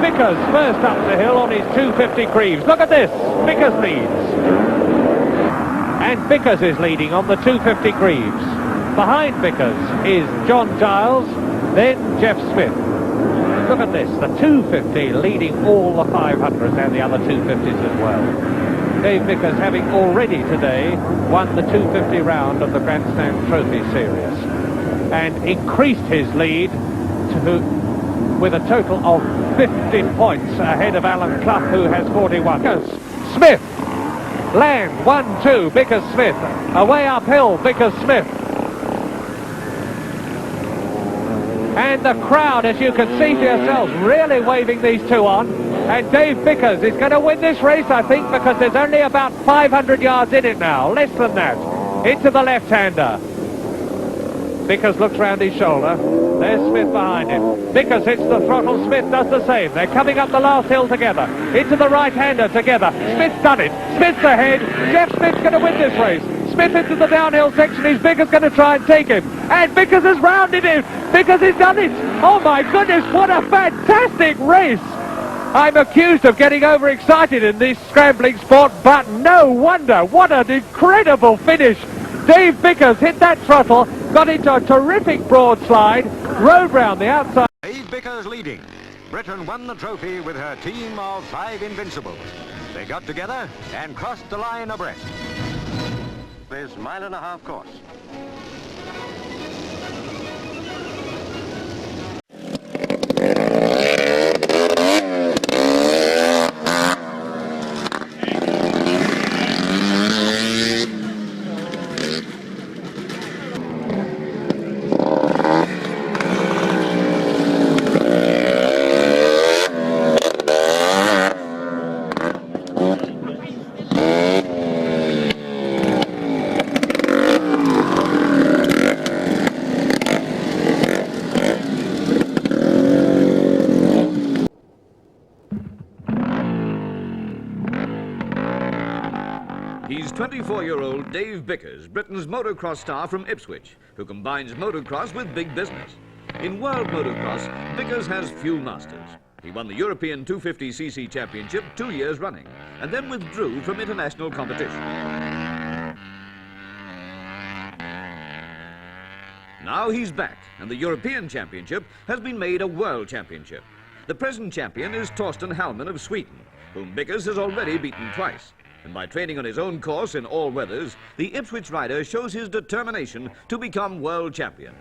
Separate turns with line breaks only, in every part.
Bickers first up the hill on his 250 Creeves. Look at this. Bickers leads. And Bickers is leading on the 250 Creeves. Behind Bickers is John Giles, then Jeff Smith. Look at this, the 250 leading all the 500s and the other 250s as well. Dave Bickers having already today won the 250 round of the Grandstand Trophy Series and increased his lead with a total of 50 points ahead of Alan Clough, who has 41. Bickers, Smith, land, 1-2, Bickers, Smith, away uphill, Bickers, Smith. And the crowd, as you can see for yourselves, really waving these two on. And Dave Bickers is going to win this race, I think, because there's only about 500 yards in it now, less than that. Into the left-hander. Bickers looks round his shoulder. There's Smith behind him. Bickers hits the throttle. Smith does the same. They're coming up the last hill together. Into the right-hander together. Smith's done it. Smith's ahead. Jeff Smith's going to win this race. Smith into the downhill section. Is Bickers going to try and take him? And Bickers has rounded him. Bickers has done it. Oh my goodness, what a fantastic race. I'm accused of getting overexcited in this scrambling sport, but no wonder. What an incredible finish. Dave Bickers hit that throttle, got into a terrific broad slide, rode round the outside.
Dave Bickers leading. Britain won the trophy with her team of 5 invincibles. They got together and crossed the line abreast. This mile-and-a-half course.
He's 24-year-old Dave Bickers, Britain's motocross star from Ipswich, who combines motocross with big business. In world motocross, Bickers has few masters. He won the European 250cc Championship 2 years running, and then withdrew from international competition. Now he's back, and the European Championship has been made a World Championship. The present champion is Torsten Hallman of Sweden, whom Bickers has already beaten twice. And by training on his own course in all weathers, the Ipswich rider shows his determination to become world champion.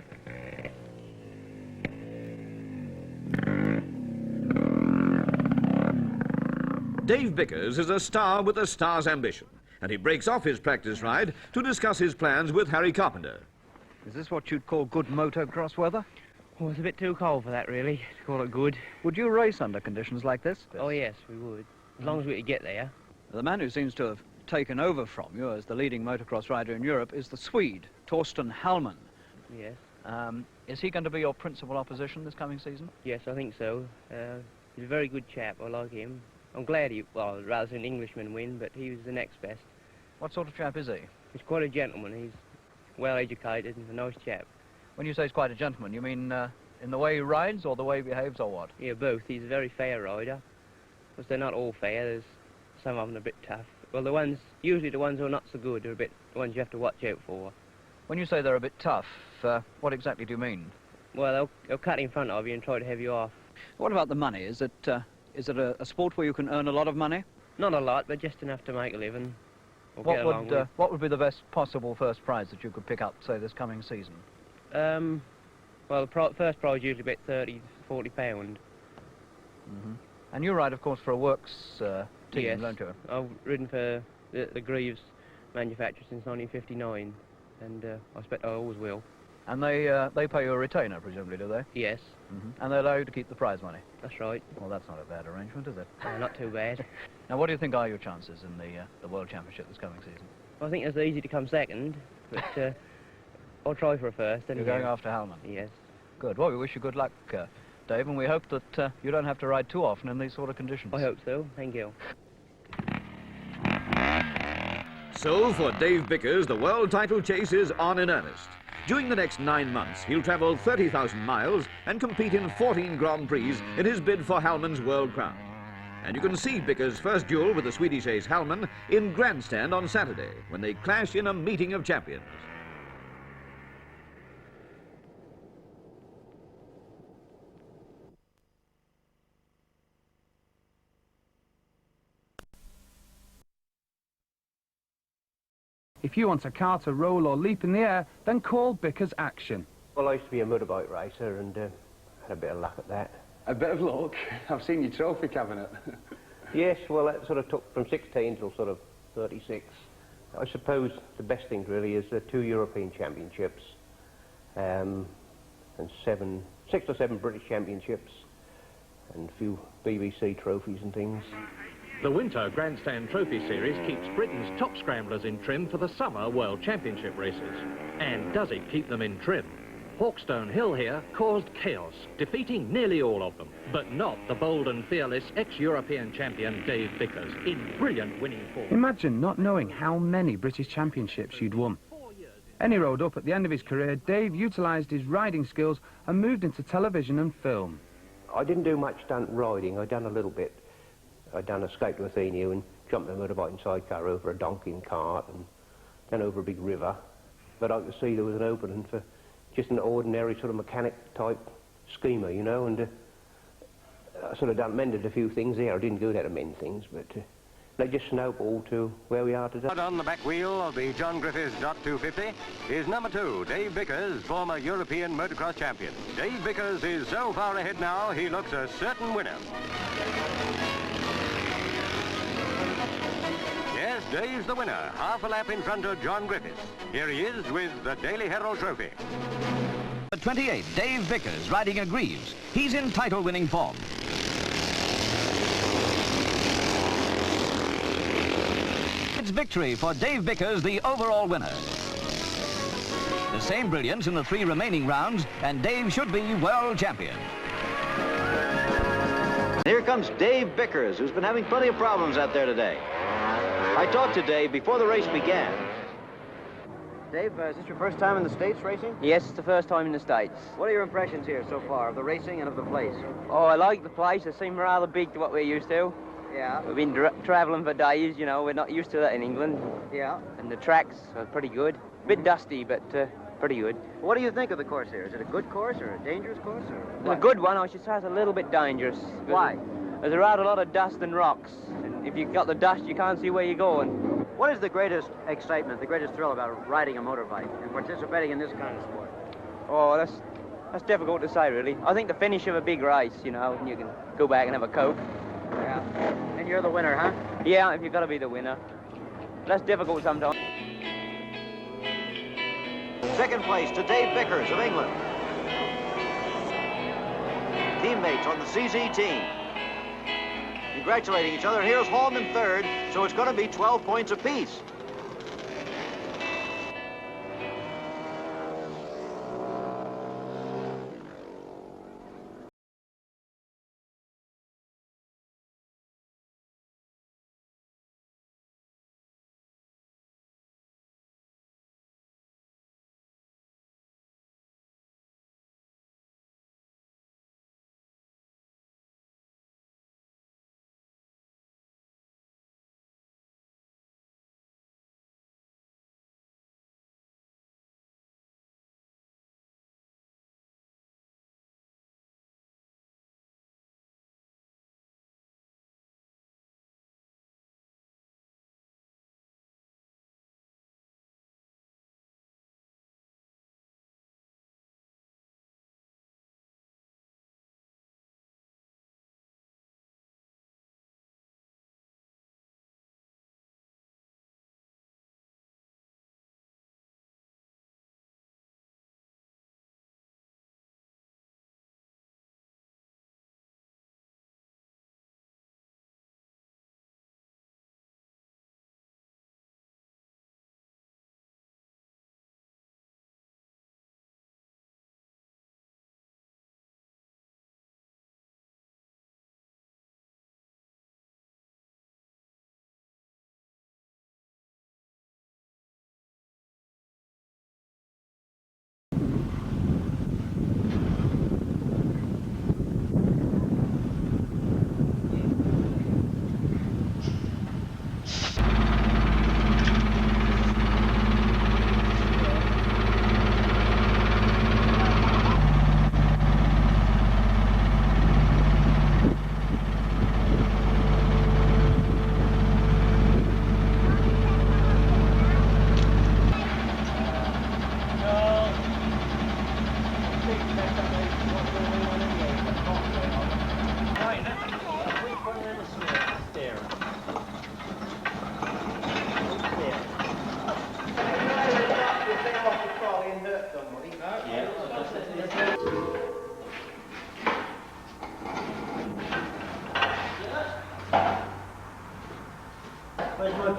Dave Bickers is a star with a star's ambition, and he breaks off his practice ride to discuss his plans with Harry Carpenter.
Is this what you'd call good motocross weather?
Oh, it's a bit too cold for that, really, to call it good.
Would you race under conditions like this?
Oh, yes, we would, as long as we could get there.
The man who seems to have taken over from you as the leading motocross rider in Europe is the Swede, Torsten Hallman.
Yes.
Is he going to be your principal opposition this coming season?
Yes, I think so. He's a very good chap. I like him. I'm glad well, I'd rather an Englishman win, but he was the next best.
What sort of chap is he?
He's quite a gentleman. He's well educated and a nice chap.
When you say he's quite a gentleman, you mean in the way he rides or the way he behaves or what?
Yeah, both. He's a very fair rider. Because they're not all fair. There's some of them are a bit tough. Well, usually the ones who are not so good are the ones you have to watch out for.
When you say they're a bit tough, what exactly do you mean?
Well, they'll cut in front of you and try to have you off.
What about the money? Is it a sport where you can earn a lot of money?
Not a lot, but just enough to make a living. Get along with.
What would be the best possible first prize that you could pick up, say, this coming season?
Well, the first prize is usually about £30–40.
Mm-hmm. And you ride, of course, for a works team,
yes.
don't you?
I've ridden for the Greaves manufacturer since 1959, and I expect I always will.
And they pay you a retainer, presumably, do they?
Yes.
Mm-hmm. And they allow you to keep the prize money?
That's right.
Well, that's not a bad arrangement, is it?
Not too bad.
Now, what do you think are your chances in the World Championship this coming season?
Well, I think it's easy to come second, but I'll try for a first.
You're going after Hallman?
Yes. Good.
Well, we wish you good luck, Dave, and we hope that you don't have to ride too often in these sort of conditions.
I hope so. Thank you.
So, for Dave Bickers, the world title chase is on in earnest. During the next 9 months, he'll travel 30,000 miles and compete in 14 Grand Prix in his bid for Hallman's world crown. And you can see Bickers' first duel with the Swedish ace Hallman in Grandstand on Saturday, when they clash in a meeting of champions.
If you want a car to roll or leap in the air, then call Bickers Action.
Well, I used to be a motorbike racer and had a bit of luck at that.
A bit of luck? I've seen your trophy cabinet.
Yes, well, that sort of took from 16 till sort of 36. I suppose the best thing really is the 2 European Championships and 6 or 7 British Championships and a few BBC trophies and things.
The Winter Grandstand Trophy Series keeps Britain's top scramblers in trim for the summer World Championship races. And does it keep them in trim? Hawkstone Hill here caused chaos, defeating nearly all of them, but not the bold and fearless ex-European champion Dave Bickers in brilliant winning form.
Imagine not knowing how many British championships you'd won. Any road up at the end of his career, Dave utilised his riding skills and moved into television and film.
I didn't do much stunt riding, I'd done a little bit. I'd done Escape to Athenia and jumped a motorbike and sidecar over a donkey and cart and then over a big river. But I could see there was an opening for just an ordinary sort of mechanic type schemer, you know, and I sort of mended a few things there. I didn't go there to mend things, but they just snowballed to where we are today.
On the back wheel of the John Griffiths Dot 250 is number 2, Dave Bickers, former European motocross champion. Dave Bickers is so far ahead now, he looks a certain winner. Yes, Dave's the winner, half a lap in front of John Griffiths. Here he is with the Daily Herald Trophy.
At 28, Dave Bickers riding a Greaves. He's in title-winning form. It's victory for Dave Bickers, the overall winner. The same brilliance in the 3 remaining rounds, and Dave should be world champion.
Here comes Dave Bickers, who's been having plenty of problems out there today. I talked to Dave before the race began. Dave, is this your first time in the States racing?
Yes, it's the first time in the States.
What are your impressions here so far of the racing and of the place?
Oh, I like the place. It seems rather big to what we're used to.
Yeah.
We've been travelling for days, you know. We're not used to that in England.
Yeah.
And the tracks are pretty good. A bit dusty, but pretty good.
What do you think of the course here? Is it a good course or a dangerous course? Or
It's a good one. I should say it's a little bit dangerous.
Why?
There's around a lot of dust and rocks. And if you've got the dust, you can't see where you're going.
What is the greatest excitement, the greatest thrill about riding a motorbike and participating in this kind of sport?
Oh, that's difficult to say, really. I think the finish of a big race, you know, and you can go back and have a Coke.
Yeah. And you're the winner, huh?
Yeah, if you've got to be the winner. That's difficult sometimes.
Second place to Dave Bickers of England. Teammates on the CZ team. Congratulating each other. Here's Hallman third, so it's going to be 12 points apiece.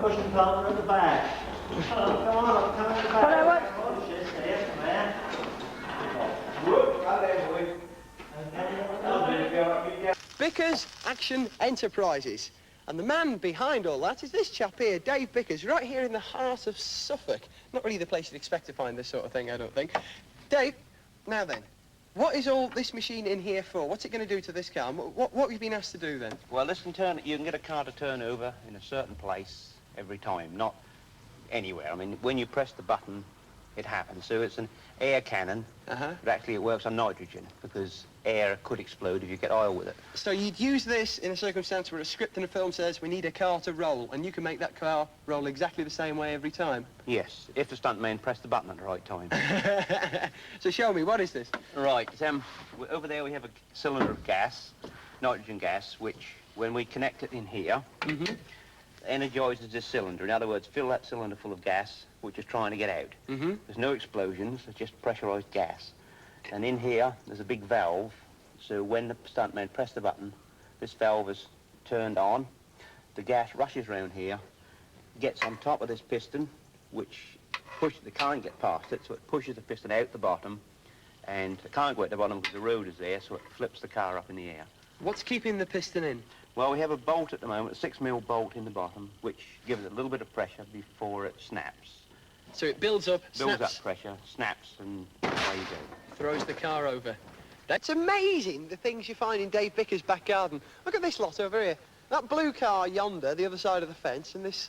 pushing partner at the back. Oh, come on, come at the back.
Hello, what?
Oh, shit, there, come here.
Whoop, right there, boy.
Bickers Action Enterprises. And the man behind all that is this chap here, Dave Bickers, right here in the heart of Suffolk. Not really the place you'd expect to find this sort of thing, I don't think. Dave, now then, what is all this machine in here for? What's it going to do to this car? What have you been asked to do then?
Well, this can turn, you can get a car to turn over in a certain place every time, not anywhere. I mean, when you press the button, it happens. So it's an air cannon, but actually it works on nitrogen because air could explode if you get oil with it.
So you'd use this in a circumstance where a script in a film says we need a car to roll, and you can make that car roll exactly the same way every time?
Yes, if the stuntman pressed the button at the right time.
So show me, what is this?
Right, over there we have a cylinder of gas, nitrogen gas, which when we connect it in here, energizes this cylinder. In other words, fill that cylinder full of gas, which is trying to get out. There's no explosions, it's just pressurized gas. And in here, there's a big valve, so when the stuntman pressed the button, this valve is turned on, the gas rushes around here, gets on top of this piston, which the can't get past it, so it pushes the piston out the bottom, and it can't go out the bottom because the road is there, so it flips the car up in the air.
What's keeping the piston in?
Well, we have a bolt at the moment, a 6mm bolt in the bottom, which gives it a little bit of pressure before it snaps.
So it builds up,
builds up pressure, snaps, and away you go.
Throws the car over. That's amazing, the things you find in Dave Bickers' back garden. Look at this lot over here. That blue car yonder, the other side of the fence, and this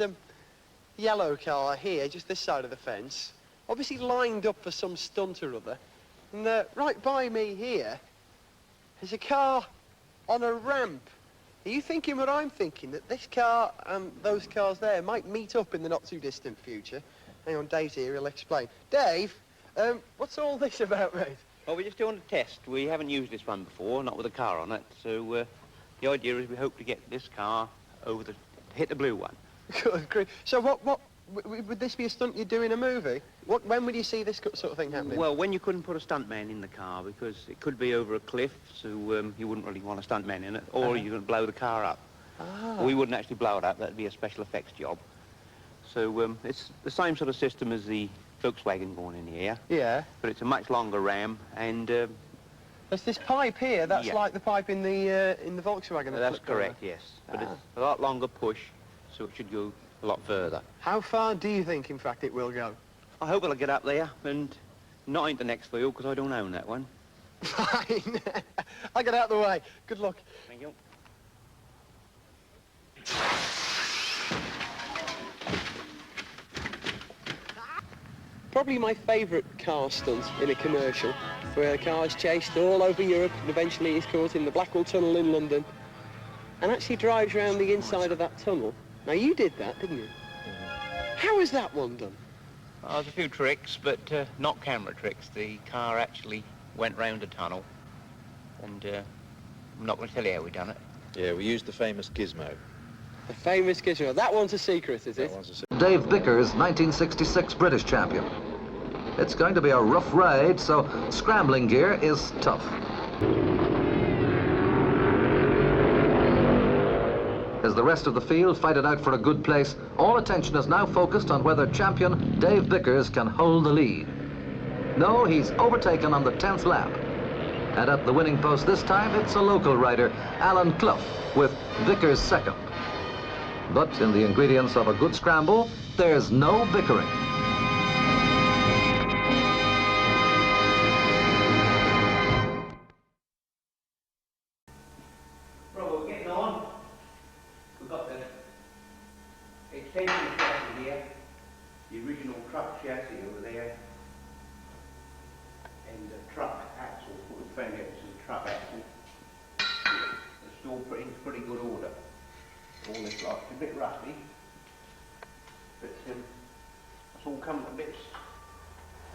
yellow car here, just this side of the fence, obviously lined up for some stunt or other. And right by me here is a car on a ramp. Are you thinking what I'm thinking, that this car and those cars there might meet up in the not-too-distant future? Hang on, Dave's here, he'll explain. Dave, what's all this about, mate?
Well, we're just doing a test. We haven't used this one before, not with a car on it, so the idea is we hope to get this car over hit the blue one.
Good grief. So what would this be a stunt you'd do in a movie? When would you see this sort of thing happening?
Well, when you couldn't put a stuntman in the car, because it could be over a cliff, so you wouldn't really want a stuntman in it, or you're going to blow the car up. We wouldn't actually blow it up, that'd be a special effects job. So it's the same sort of system as the Volkswagen going in here.
Yeah.
But it's a much longer ram, and
there's this pipe here, that's like the pipe in the Volkswagen.
That's correct, yes. But it's a lot longer push, so it should go a lot further.
How far do you think, in fact, it will go?
I hope it'll get up there, and not into the next field, because I don't own that one.
Fine. I'll get out of the way. Good luck.
Thank you.
Probably my favourite car stunt in a commercial, where a car is chased all over Europe and eventually is caught in the Blackwall Tunnel in London and actually drives around the inside of that tunnel. Now, you did that, didn't you? How was that one done?
Well, there's a few tricks, but not camera tricks. The car actually went round the tunnel, and I'm not going to tell you how we done it.
Yeah, we used the famous gizmo.
The famous gizmo. That one's a secret, is it?
Dave Bickers, 1966 British champion. It's going to be a rough ride, so scrambling gear is tough. As the rest of the field fight it out for a good place, all attention is now focused on whether champion Dave Bickers can hold the lead. No, he's overtaken on the 10th lap. And at the winning post this time, it's a local rider, Alan Clough, with Bickers second. But in the ingredients of a good scramble, there's no bickering.
Right, we're getting on. We've got the extension chassis here, the original truck chassis over there, and the truck axle, what we found out this is a truck axle. It's still pretty good order. All this lot, it's a bit rusty, but it's all coming to bits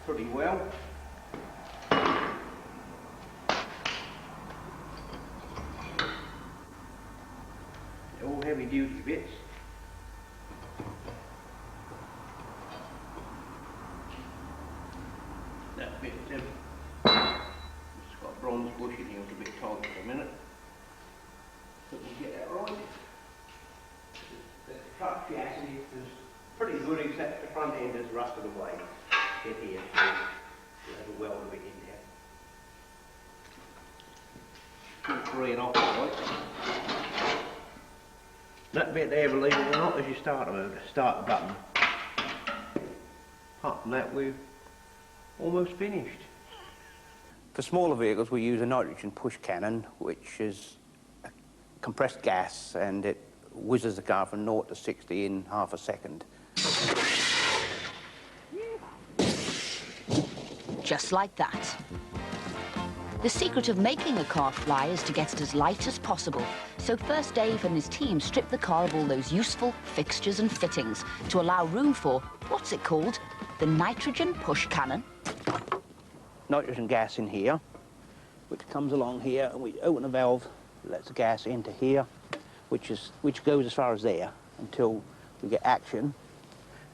pretty well. They're all heavy duty bits. That bit, it's got a bronze bush in here, it's a bit tight for a minute. But we'll get that right. The truck chassis, there's
front end is rusted away. Get here, so we'll have a weld of it in there. 2, 3 and off, right? That bit there, believe it or not, is your starter motor, start button. Apart from that, we're almost finished. For smaller vehicles, we use a nitrogen push cannon, which is compressed gas, and it whizzes the car from 0 to 60 in half a second.
Just like that. The secret of making a car fly is to get it as light as possible. So first Dave and his team strip the car of all those useful fixtures and fittings to allow room for, what's it called? The nitrogen push cannon.
Nitrogen gas in here, which comes along here, and we open the valve, lets the gas into here, which goes as far as there until we get action.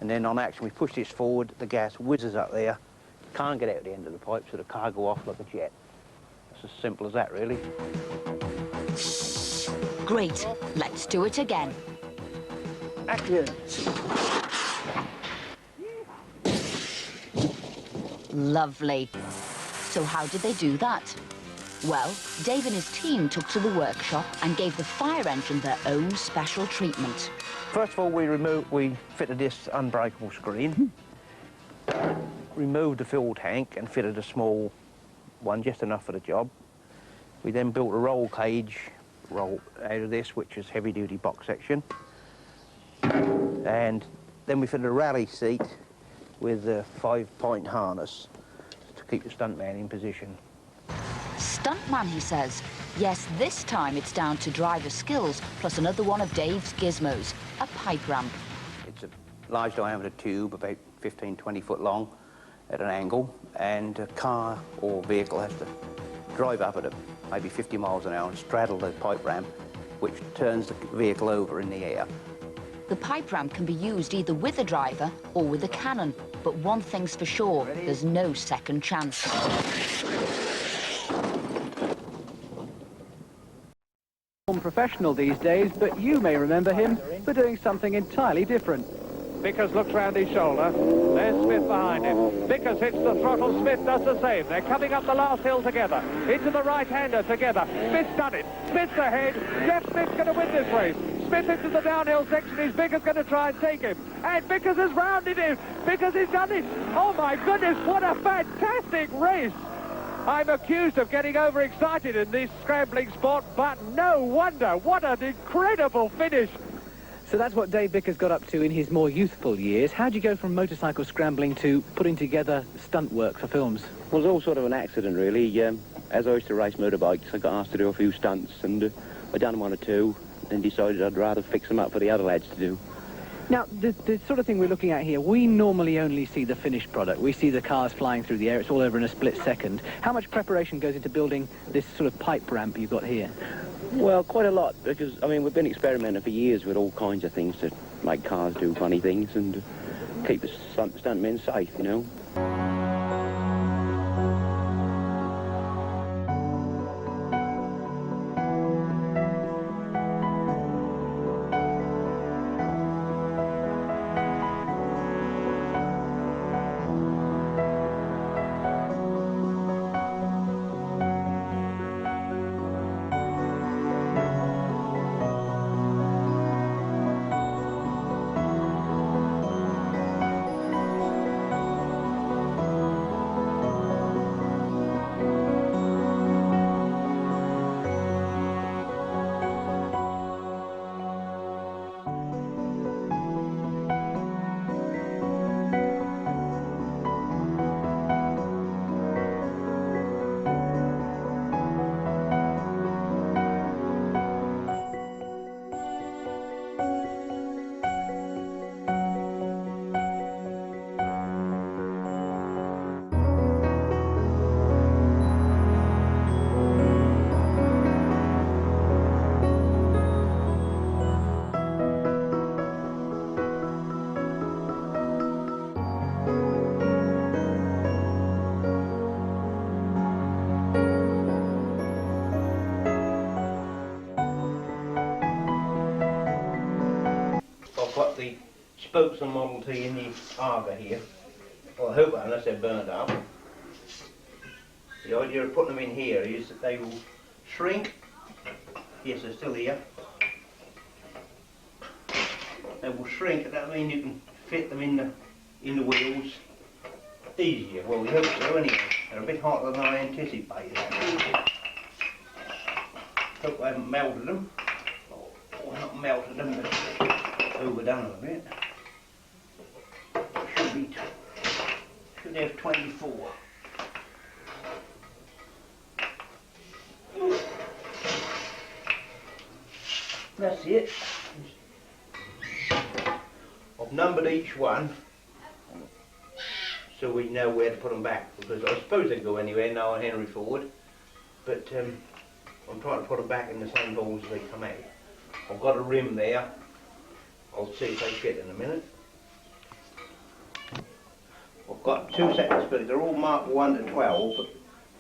And then on action, we push this forward, the gas whizzes up there, can't get out the end of the pipe, so the car go off like a jet. It's as simple as that, really.
Great, let's do it again.
Action.
Lovely. So how did they do that? Well, Dave and his team took to the workshop and gave the fire engine their own special treatment.
First of all, we fitted this unbreakable screen, removed the fuel tank and fitted a small one, just enough for the job. We then built a roll cage out of this, which is heavy-duty box section. And then we fitted a rally seat with a 5-point harness to keep the stuntman in position.
Stuntman, he says. Yes, this time it's down to driver skills, plus another one of Dave's gizmos, a pipe ramp.
It's a large diameter tube, about 15, 20 foot long at an angle, and a car or vehicle has to drive up at maybe 50 miles an hour and straddle the pipe ramp, which turns the vehicle over in the air.
The pipe ramp can be used either with a driver or with a cannon, but one thing's for sure, there's no second chance.
Professional these days, but you may remember him for doing something entirely different.
Vickers looks round his shoulder. There's Smith behind him. Vickers hits the throttle. Smith does the same. They're coming up the last hill together. Into the right-hander together. Smith's done it. Smith's ahead. Jeff Smith's going to win this race. Smith into the downhill section. Is Vickers going to try and take him? And Vickers has rounded him. Vickers has done it. Oh, my goodness, what a fantastic race. I'm accused of getting overexcited in this scrambling sport, but no wonder. What an incredible finish.
So that's what Dave Bickers got up to in his more youthful years. How'd you go from motorcycle scrambling to putting together stunt work for films?
Well, it was all sort of an accident, really. As I used to race motorbikes, I got asked to do a few stunts, and I done one or two, and decided I'd rather fix them up for the other lads to do.
Now, the sort of thing we're looking at here, we normally only see the finished product. We see the cars flying through the air. It's all over in a split second. How much preparation goes into building this sort of pipe ramp you've got here?
Well, quite a lot, because, I mean, we've been experimenting for years with all kinds of things to make cars do funny things and keep the stuntmen safe, you know.
spokes on Model T in the Arga here. Well, I hope, unless they're burned up. The idea of putting them in here is that they will shrink. Yes, they're still here. They will shrink, and that means you can fit them in the wheels easier. Well, we hope so anyway. They're a bit hotter than I anticipated. Hope I haven't melted them. Or not melted them, but overdone them a bit. Should have 24. That's it. I've numbered each one so we know where to put them back, because I suppose they go anywhere now on Henry Ford, but I'm trying to put them back in the same holes as they come out. I've got a rim there. I'll see if they fit in a minute. I've got 2 sets of spillers. They're all marked 1 to 12, but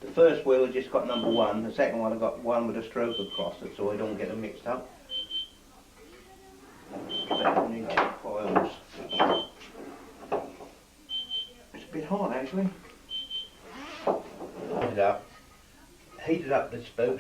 the first wheel has just got number 1. The second one I've got 1 with a stroke across it, so I don't get them mixed up. Second inch files. It's a bit hard actually. Heat it up the spoke.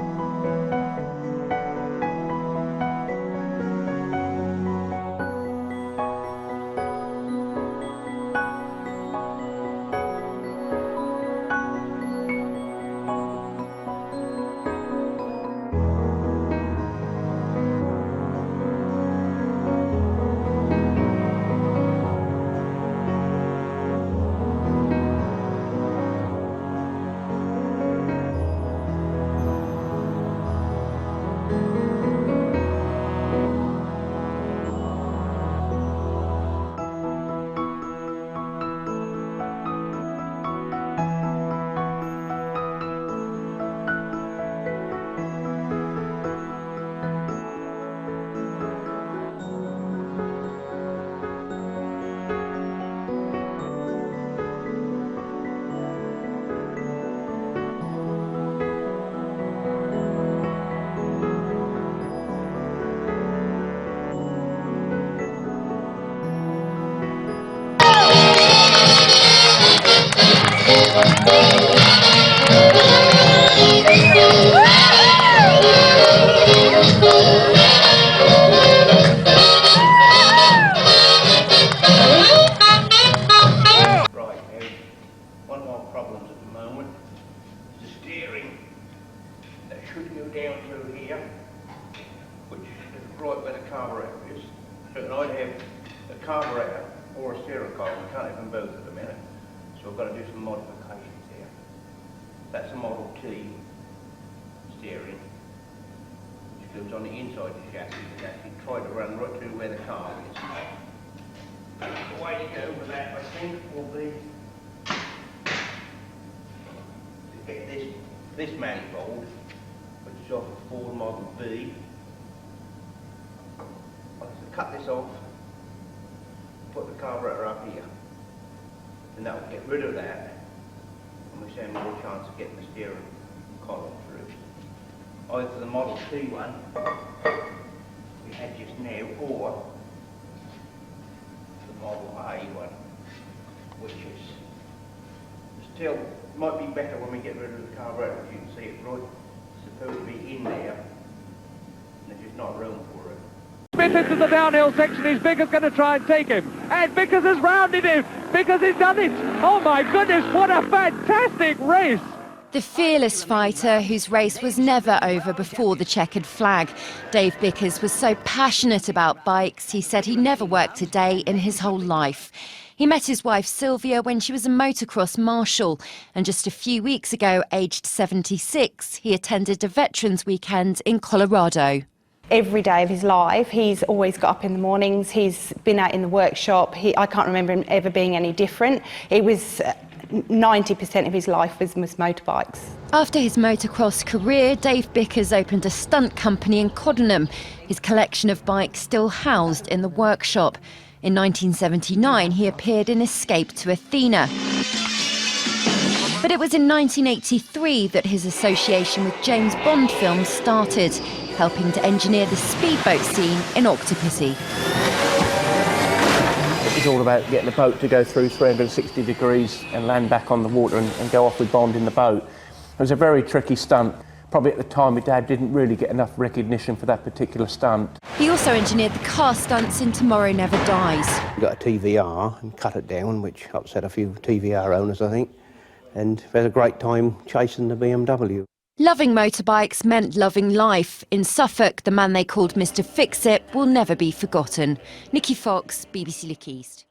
That's a Model T steering, which goes on the inside of the chassis, and actually try to run right through where the car is. The way to go with that, I think, will be to get this manifold, which is off a Ford Model B. I'll just cut this off, put the carburetor up here, and that will get rid of that. And we stand more chance of getting the steering column through. Either the Model T one we had just now, or the Model A one, which is still, might be better when we get rid of the carburetor. You can see it right, supposed to be in there, and there's just not room for it.
Bit into the downhill section, is Bickers going to try and take him? And Bickers has rounded him! Bickers has done it! Oh my goodness, what a fantastic race!
The fearless fighter whose race was never over before the checkered flag. Dave Bickers was so passionate about bikes, he said he never worked a day in his whole life. He met his wife Sylvia when she was a motocross marshal, and just a few weeks ago, aged 76, he attended a Veterans Weekend in Colorado.
Every day of his life, he's always got up in the mornings, he's been out in the workshop. I can't remember him ever being any different. It was 90% of his life was motorbikes.
After his motocross career, Dave Bickers opened a stunt company in Coddenham, his collection of bikes still housed in the workshop. In 1979, he appeared in Escape to Athena. But it was in 1983 that his association with James Bond films started, helping to engineer the speedboat scene in Octopussy.
was all about getting the boat to go through 360 degrees and land back on the water and go off with Bond in the boat. It was a very tricky stunt. Probably at the time my dad didn't really get enough recognition for that particular stunt.
He also engineered the car stunts in Tomorrow Never Dies.
We got a TVR and cut it down, which upset a few TVR owners, I think. And we had a great time chasing the BMW.
Loving motorbikes meant loving life. In Suffolk, the man they called Mr. Fix-It will never be forgotten. Nikki Fox, BBC Look East.